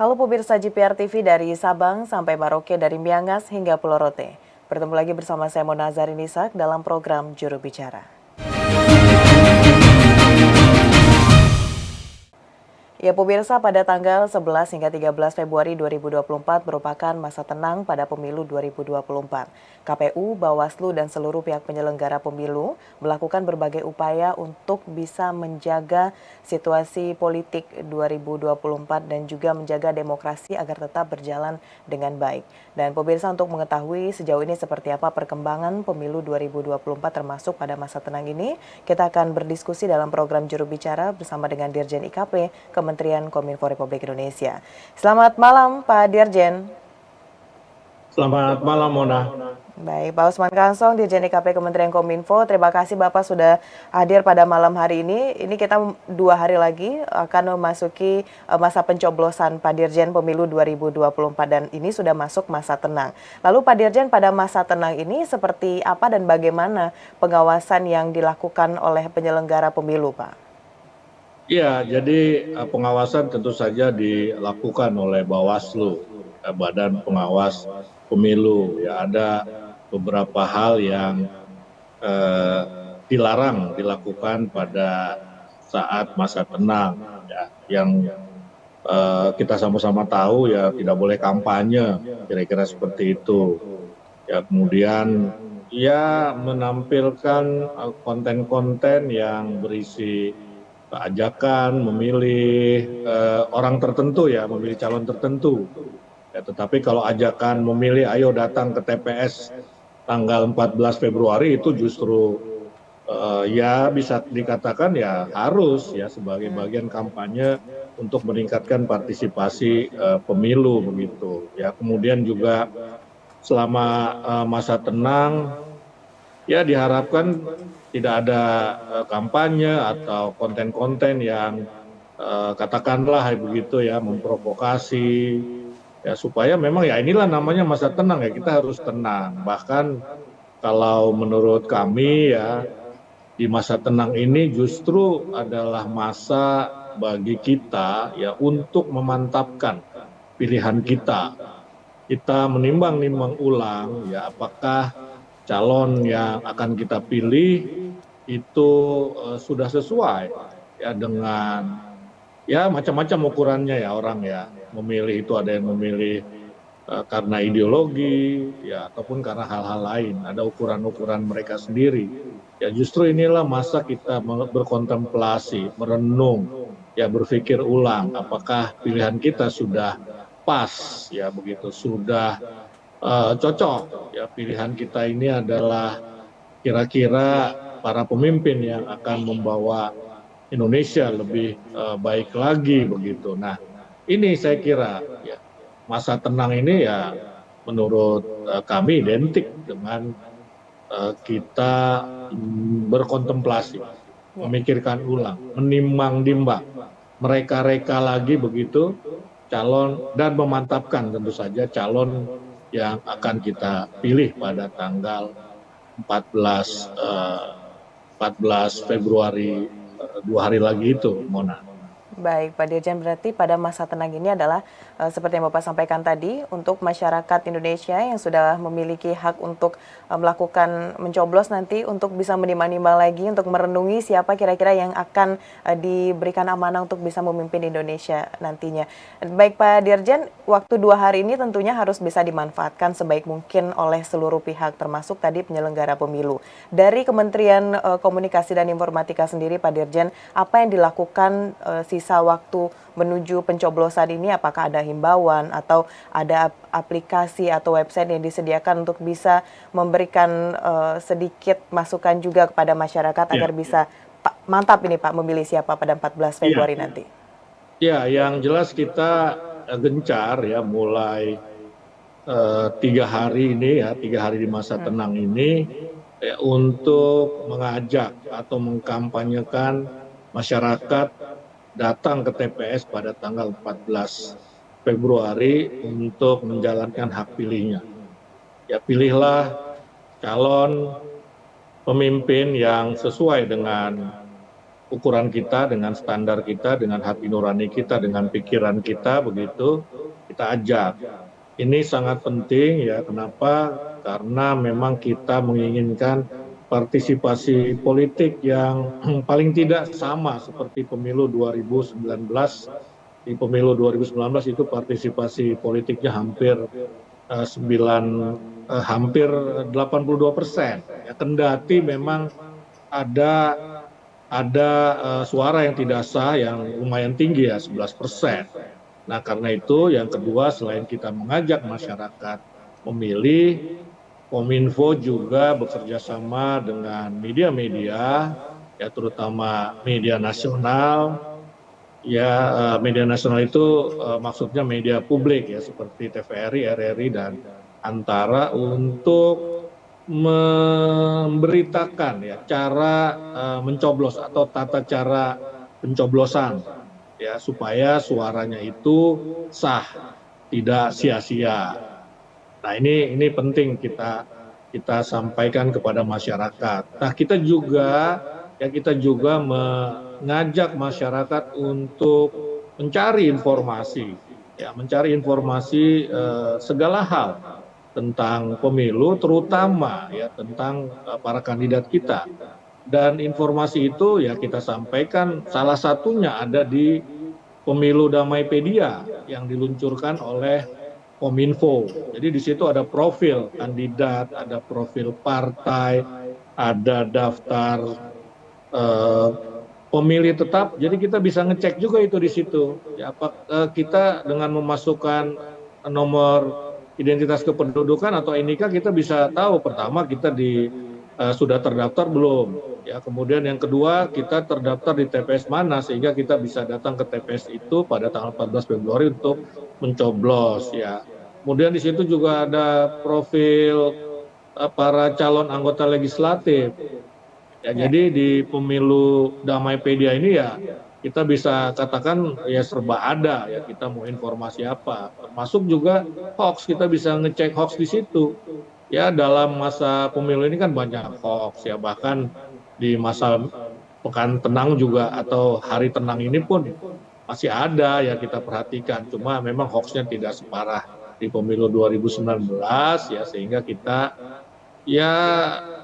Halo pemirsa GPR TV dari Sabang sampai Merauke, dari Miangas hingga Pulau Rote. Bertemu lagi bersama saya Mona Zarinisak dalam program Juru Bicara. Ya pemirsa, pada tanggal 11 hingga 13 Februari 2024 merupakan masa tenang pada pemilu 2024. KPU, Bawaslu, dan seluruh pihak penyelenggara pemilu melakukan berbagai upaya untuk bisa menjaga situasi politik 2024 dan juga menjaga demokrasi agar tetap berjalan dengan baik. Dan pemirsa, untuk mengetahui sejauh ini seperti apa perkembangan pemilu 2024 termasuk pada masa tenang ini, kita akan berdiskusi dalam program Juru Bicara bersama dengan Dirjen IKP Kementerian Kominfo Republik Indonesia. Selamat malam Pak Dirjen. Selamat malam Mona. Baik, Pak Usman Kansong, Dirjen IKP Kementerian Kominfo. Terima kasih Bapak sudah hadir pada malam hari ini. Ini kita 2 hari lagi akan memasuki masa pencoblosan Pak Dirjen pemilu 2024 dan ini sudah masuk masa tenang. Lalu Pak Dirjen, pada masa tenang ini seperti apa dan bagaimana pengawasan yang dilakukan oleh penyelenggara pemilu, Pak? Ya, jadi pengawasan tentu saja dilakukan oleh Bawaslu, Badan Pengawas Pemilu. Ya, ada beberapa hal yang dilarang dilakukan pada saat masa tenang, ya, yang kita sama-sama tahu ya tidak boleh kampanye, kira-kira seperti itu. Ya, kemudian ya menampilkan konten-konten yang berisi ajakan memilih orang tertentu, ya memilih calon tertentu. Ya, tetapi kalau ajakan memilih ayo datang ke TPS tanggal 14 Februari itu justru ya bisa dikatakan ya harus ya sebagai bagian kampanye untuk meningkatkan partisipasi pemilu begitu. Ya, kemudian juga selama masa tenang ya diharapkan tidak ada kampanye atau konten-konten yang katakanlah begitu ya memprovokasi, ya supaya memang ya inilah namanya masa tenang, ya kita harus tenang. Bahkan kalau menurut kami ya di masa tenang ini justru adalah masa bagi kita ya untuk memantapkan pilihan kita. Kita menimbang-nimbang ulang ya apakah calon yang akan kita pilih itu sudah sesuai ya dengan ya macam-macam ukurannya, ya orang ya memilih itu ada yang memilih karena ideologi ya ataupun karena hal-hal lain, ada ukuran-ukuran mereka sendiri. Ya justru inilah masa kita berkontemplasi, merenung, ya berpikir ulang apakah pilihan kita sudah pas ya begitu, sudah cocok ya pilihan kita ini adalah kira-kira para pemimpin yang akan membawa Indonesia lebih baik lagi begitu. Nah, ini saya kira ya masa tenang ini ya menurut kami identik dengan kita berkontemplasi, memikirkan ulang, menimbang-nimbang, mereka-reka lagi begitu calon dan memantapkan tentu saja calon yang akan kita pilih pada tanggal 14 Februari, 2 hari lagi itu, Mona. Baik, Pak Dirjen, berarti pada masa tenang ini adalah seperti yang Bapak sampaikan tadi, untuk masyarakat Indonesia yang sudah memiliki hak untuk melakukan mencoblos nanti untuk bisa menimbang-nimbang lagi, untuk merenungi siapa kira-kira yang akan diberikan amanah untuk bisa memimpin Indonesia nantinya. Baik Pak Dirjen, waktu 2 hari ini tentunya harus bisa dimanfaatkan sebaik mungkin oleh seluruh pihak, termasuk tadi penyelenggara pemilu. Dari Kementerian Komunikasi dan Informatika sendiri, Pak Dirjen, apa yang dilakukan sisa waktu menuju pencoblosan ini? Apakah ada himbauan atau ada aplikasi atau website yang disediakan untuk bisa memberikan sedikit masukan juga kepada masyarakat agar bisa mantap ini Pak memilih siapa pada 14 Februari nanti? Ya, yang jelas kita gencar ya mulai 3 hari ini ya, 3 hari di masa tenang ini ya, untuk mengajak atau mengkampanyekan masyarakat datang ke TPS pada tanggal 14 Februari untuk menjalankan hak pilihnya. Ya pilihlah calon pemimpin yang sesuai dengan ukuran kita, dengan standar kita, dengan hati nurani kita, dengan pikiran kita, begitu kita ajak. Ini sangat penting ya, kenapa? Karena memang kita menginginkan partisipasi politik yang paling tidak sama seperti pemilu 2019. Di pemilu 2019 itu partisipasi politiknya hampir 82%. Ya, kendati memang ada suara yang tidak sah yang lumayan tinggi ya 11%. Nah karena itu yang kedua, selain kita mengajak masyarakat memilih, Kominfo juga bekerja sama dengan media-media, ya terutama media nasional. Ya, media nasional itu maksudnya media publik ya seperti TVRI, RRI, dan Antara, untuk memberitakan ya cara mencoblos atau tata cara pencoblosan ya supaya suaranya itu sah, tidak sia-sia. Nah ini penting kita sampaikan kepada masyarakat. Nah kita juga mengajak masyarakat untuk mencari informasi, ya mencari informasi segala hal tentang pemilu, terutama ya tentang para kandidat kita. Dan informasi itu ya kita sampaikan, salah satunya ada di Pemilu Damaipedia yang diluncurkan oleh Kominfo. Jadi di situ ada profil kandidat, ada profil partai, ada daftar eh, pemilih tetap. Jadi kita bisa ngecek juga itu di situ. Ya, kita dengan memasukkan nomor identitas kependudukan atau NIK, kita bisa tahu pertama kita sudah terdaftar belum. Ya, kemudian yang kedua kita terdaftar di TPS mana sehingga kita bisa datang ke TPS itu pada tanggal 14 Februari untuk mencoblos ya. Kemudian di situ juga ada profil para calon anggota legislatif. Ya, jadi di pemilu Damaipedia ini ya kita bisa katakan ya serba ada ya, kita mau informasi apa. Termasuk juga hoax, kita bisa ngecek hoax di situ. Ya, dalam masa pemilu ini kan banyak hoax ya, bahkan di masa pekan tenang juga atau hari tenang ini pun masih ada ya kita perhatikan. Cuma memang hoaxnya tidak separah di pemilu 2019 ya, sehingga kita ya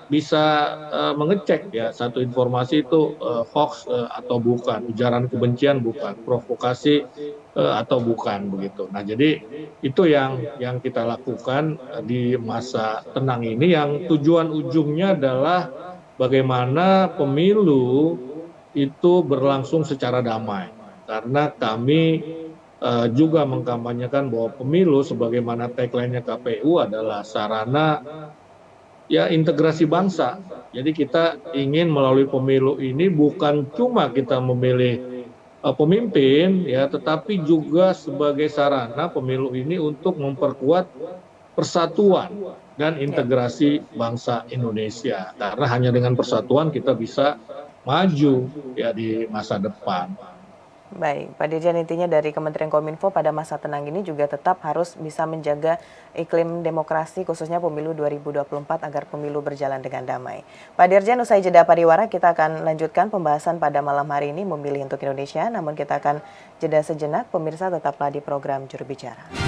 bisa mengecek ya satu informasi itu hoax atau bukan, ujaran kebencian bukan, provokasi atau bukan, begitu. Nah jadi itu yang kita lakukan di masa tenang ini, yang tujuan ujungnya adalah bagaimana pemilu itu berlangsung secara damai. Karena kami juga mengkampanyekan bahwa pemilu sebagaimana tagline-nya KPU adalah sarana ya integrasi bangsa. Jadi kita ingin melalui pemilu ini bukan cuma kita memilih pemimpin ya, tetapi juga sebagai sarana pemilu ini untuk memperkuat persatuan dan integrasi bangsa Indonesia. Karena hanya dengan persatuan kita bisa maju ya di masa depan. Baik, Pak Dirjen, intinya dari Kementerian Kominfo pada masa tenang ini juga tetap harus bisa menjaga iklim demokrasi khususnya pemilu 2024 agar pemilu berjalan dengan damai. Pak Dirjen, usai jeda pariwara kita akan lanjutkan pembahasan pada malam hari ini Memilih untuk Indonesia, namun kita akan jeda sejenak, pemirsa tetaplah di program Juru Bicara.